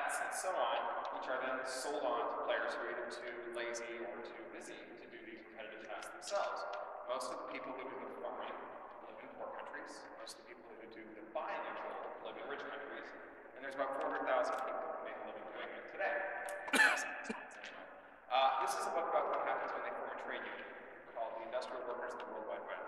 pets, and so on, which are then sold on to players who are either too lazy or too busy to do these repetitive tasks themselves. Most of the people who do the farming live in poor countries. Most of the people who do the buying of wool live in rich countries. And there's about 400,000 people who make a living doing it today. This is a book about what happens when they form a trade union called The Industrial Workers of the World Wide Web.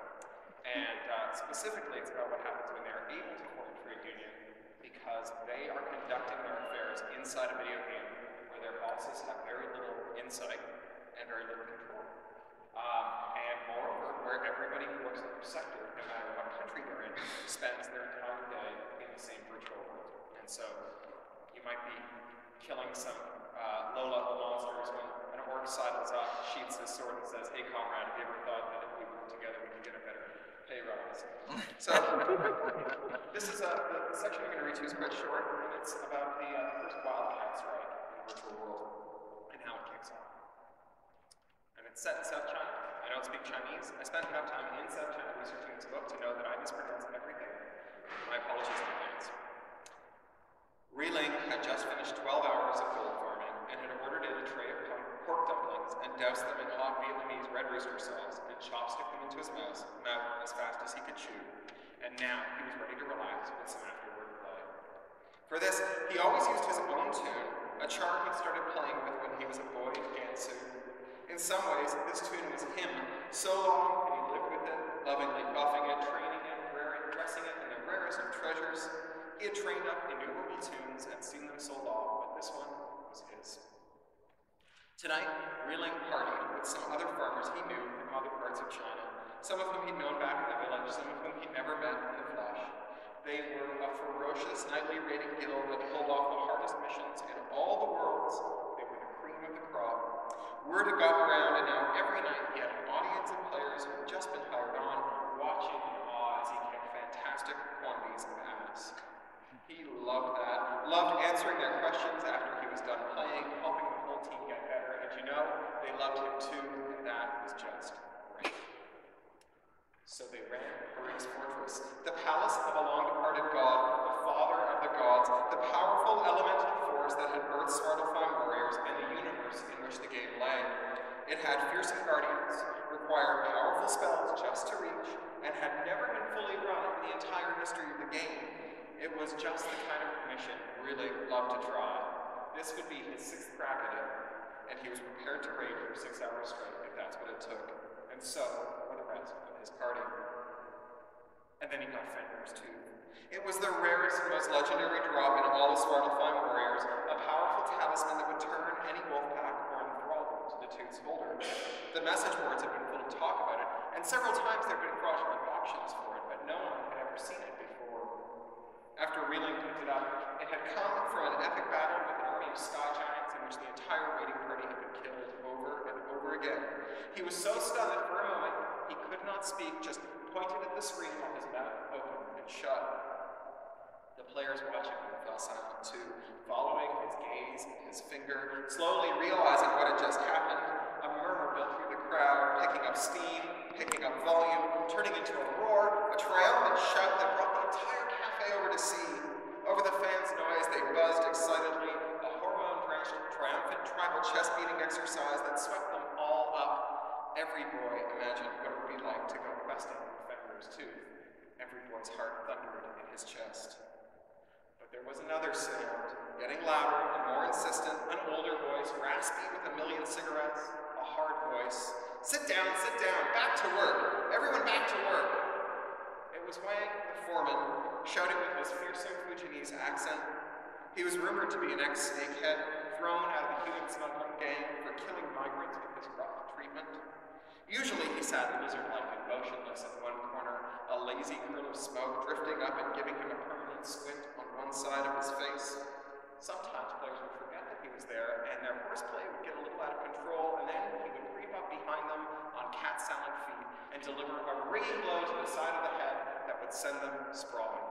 And specifically, it's about what happens when they're able to form a trade union because they are conducting their affairs inside a video game where their bosses have very little insight and very little control. And moreover, where everybody who works in their sector, no matter what country they're in, spends their entire day in the same virtual world. And so you might be killing some low-level monsters when an orc sidles up, sheaths his sword, and says, "Hey, comrade, have you ever thought that if we work together we could get a better pay rise?" So this is the section I'm going to read to you is quite short, and it's about the first wildcat strike in the virtual world and how it kicks off. And it's set in South China. I don't speak Chinese. I spent enough time in South China researching this book to know that I mispronounce everything. My apologies in advance. Ling had just finished 12 hours of gold farming and had ordered in a tray of pork dumplings and doused them in hot Vietnamese red rooster sauce and chopstick them into his mouth as fast as he could chew. And now he was ready to relax with some afterward play. For this, he always used his own tune, a chart he'd started playing with when he was a boy in Gansu. In some ways, this tune was him so long that he lived with it, lovingly buffing it, training it, dressing it in the rarest of treasures. He had trained up innumerable tunes and seen them sold off, but this one was his. Tonight, Ling partied with some other farmers he knew from other parts of China, some of whom he'd known back in the village, some of whom he'd never met in the flesh. They were a ferocious nightly raiding guild that pulled off the hardest missions in all the worlds. They were the cream of the crop. Word had gotten around, and now every night he had an audience of players who had just been hired on, watching in awe as he kicked fantastic quantities of ass. He loved that, loved answering their questions after he was done playing, helping the whole team get better, and you know, they loved him too, and that was just great. So they ran Cory's fortress, the palace of a long-departed god, the father of the gods, the powerful elemental force that had birthed Svartalfheim warriors and the universe in which the game lay. It had fearsome guardians, required powerful spells just to reach, and had never been fully run in the entire history of the game. It was just the kind of mission really loved to try. This would be his 6th crack at it, and he was prepared to raid for 6 hours straight if that's what it took. And so were the rest of his party. And then he got Fenrir's tooth. It was the rarest and most legendary drop in all of Svartalfheim warriors, a powerful talisman that would turn any wolf pack or enthrall them to the tooth's holder. The message boards had been full of talk about it, and several times there had been fraudulent auctions for it, but no one had ever seen it before. After Ling picked it up, it had come from an epic battle with an army of sky giants in which the entire raiding party had been killed over and over again. He was so stunned that for a moment he could not speak, just pointed at the screen while his mouth opened and shut. The players watching him fell silent too, following his gaze and his finger, slowly realizing what had just happened. A murmur built through the crowd, picking up steam, picking up volume, turning into a roar, a triumphant shout that brought the entire cafe over to see. Over the fans' noise, they buzzed excitedly, a hormone-drenched, triumphant tribal chest-beating exercise that swept them all up. Every boy imagined what it would be like to go questing for Fenrir's tooth. Every boy's heart thundered in his chest. But there was another sound, getting louder and more insistent, an older voice, raspy with a million cigarettes, a hard voice. Sit down, back to work. Everyone back to work. It was Wang, the foreman, shouting with his fearsome Fujianese accent. He was rumored to be an ex-snakehead, thrown out of the human smuggling gang for killing migrants with his rough treatment. Usually he sat lizard-like and motionless in one corner, a lazy curl of smoke drifting up and giving him a permanent squint on one side of his face. Sometimes players would forget that he was there, and their horseplay would get a little out of control, and then he would creep up behind them on cat-salad feet and deliver a ringing blow to the side of the head that would send them sprawling.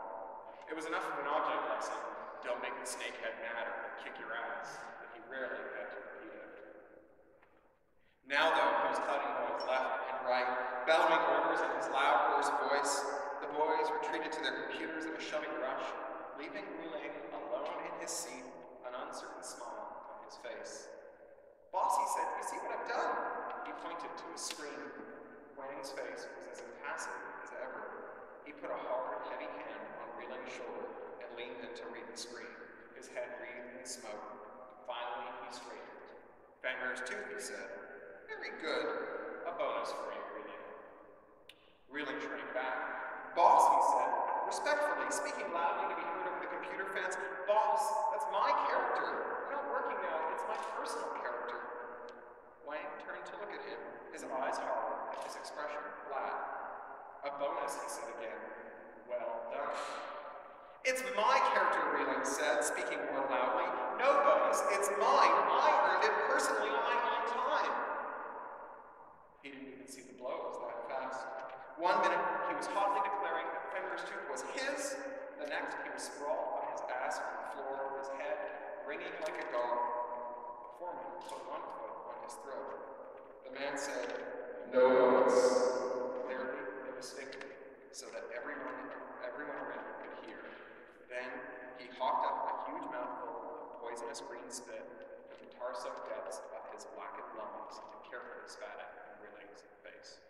It was enough of an object lesson, don't make the snakehead mad or he'll kick your ass, that he rarely had to repeat it. Now, though, he was cutting boys left and right, bellowing orders in his loud, hoarse voice. The boys retreated to their computers in a shoving rush, leaving Ling alone in his seat, an uncertain the screen. Wang's face was as impassive as ever. He put a hard, heavy hand on Reeling's shoulder and leaned in to read the screen. His head wreathed in smoke. Finally, he straightened. Fenrir's tooth, he said. Very good. A bonus for you, Reeling. Reeling shrank back. Boss, he said, respectfully, speaking loudly to be heard over the computer fence. Boss, that's my character. We're not working now. It's my personal character. Wang turned to look at him, his eyes hard, his expression flat. A bonus, he said again. Well done. It's my character, Reeling said, speaking more loudly. No bonus, it's mine. I earned it personally on my own time. He didn't even see the blows that fast. 1 minute, he was hotly declaring that Fenrir's tooth was his. The next, he was sprawled on his ass on the floor, his head ringing like a gong. The foreman put one foot on his throat. The man said, no bonus, clearly and distinctly, so that everyone around could hear. Then he hawked up a huge mouthful of poisonous green spit into the tar-soaked depths of his blackened lungs and carefully spat it in Reeling's face.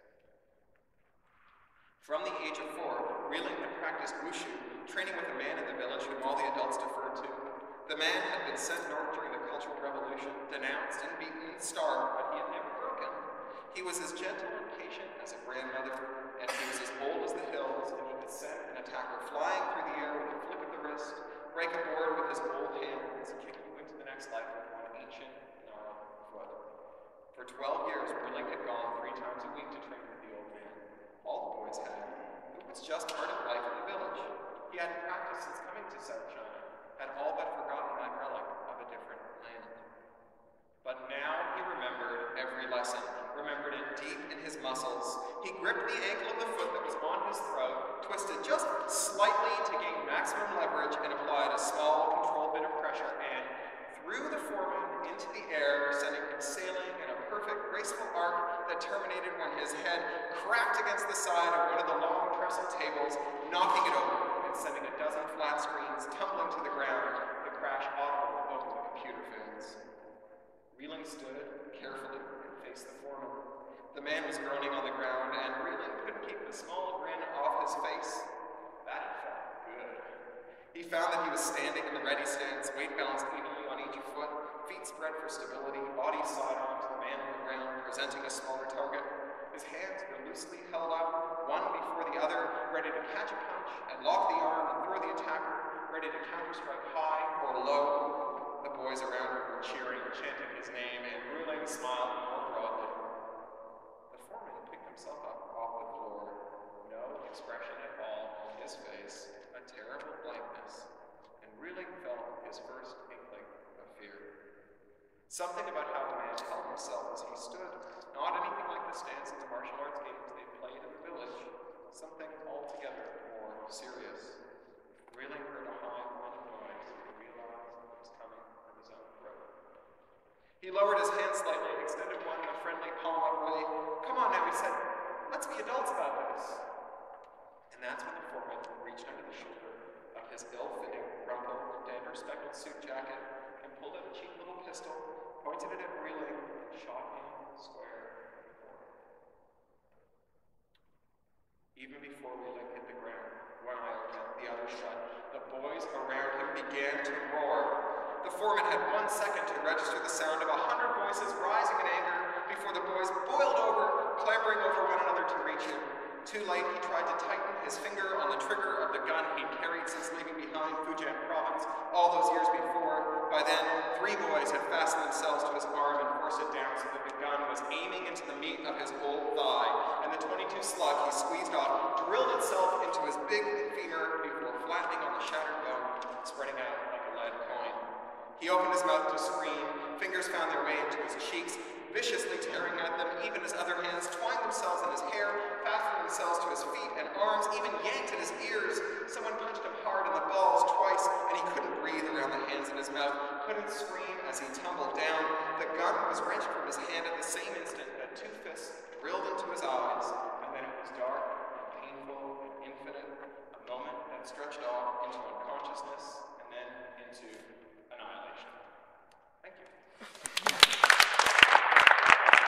From the age of 4, Reeling had practiced wushu, training with a man in the village whom all the adults deferred to. The man had been sent north during the Cultural Revolution, denounced and beaten, starved, but he had never broken. He was as gentle and patient as a grandmother, and he was as bold as the hills, and he could send an attacker flying through the air with a flick of the wrist, break a board with his bold hands, kick you into the next life with one ancient, gnarled foot. For 12 years, Reeling had gone 3 times a week to train with the old man. All the boys had. It was just part of life in the village. He hadn't practiced since coming to South China, had all but forgotten that relic of a different land. But now he remembered every lesson, remembered it deep in his muscles. He gripped the ankle of the foot that was on his throat, twisted just slightly to gain maximum leverage, and applied a small, controlled bit of pressure, and threw the foreman into the air, sending him sailing in a perfect, graceful arc that terminated when his head cracked against the side of one of the long trestle tables, knocking it over and sending a dozen flat screens tumbling to the ground, the crash audible over the computer fans. Reeling stood carefully and faced the foreman. The man was groaning on the ground, and Reeling couldn't keep the small grin off his face. That had felt good. He found that he was standing in the ready stance, weight balanced evenly on each foot, feet spread for stability, body side on to the man on the ground, presenting a smaller target. His hands were loosely held up, one before the other, ready to catch a punch and lock the arm and throw the attacker, ready to counter-strike high or low. The boys around him were cheering, chanting his name, and Reeling smiled more broadly. The foreman picked himself up off the floor, no expression at all on his face, a terrible blankness, and Reeling felt his first inkling of fear. Something about how the man held himself as he stood, not anything like the stance in the martial arts games they played in the village, something altogether more serious. Reeling heard a high whining noise and realized it was coming from his own throat. He lowered his hand slightly and extended one in a friendly palm-up way. Come on now, he said, let's be adults about this. And that's when the foreman reached under the shoulder of his ill-fitting, rumpled, dander-speckled suit jacket and pulled out a cheap little pistol, pointed it at Reeling, and shot him square in the forehead. Even before Reeling hit the ground, one eye open, the other shut, the boys around him began to roar. The foreman had 1 second to register the sound of 100 voices rising in anger before the boys boiled over, clambering over one another to reach him. Too late, he tried to tighten his finger on the trigger of the gun he'd carried since leaving behind Fujian province all those years before. By then, 3 boys had fastened themselves to his arm and forced it down so that the gun was aiming into the meat of his old thigh, and the .22 slug he squeezed off drilled itself into his big femur before flattening on the shattered bone, spreading out like a lead coin. He opened his mouth to scream, fingers found their way into his cheeks, viciously tearing at them, even as other hands twined themselves in his hair, fastened themselves to his feet and arms, even yanked at his ears. Someone punched him hard in the balls twice, and he couldn't breathe around the hands in his mouth, couldn't scream as he tumbled down. The gun was wrenched from his hand at the same instant that 2 fists drilled into his eyes, and then it was dark and painful and infinite, a moment that stretched off into unconsciousness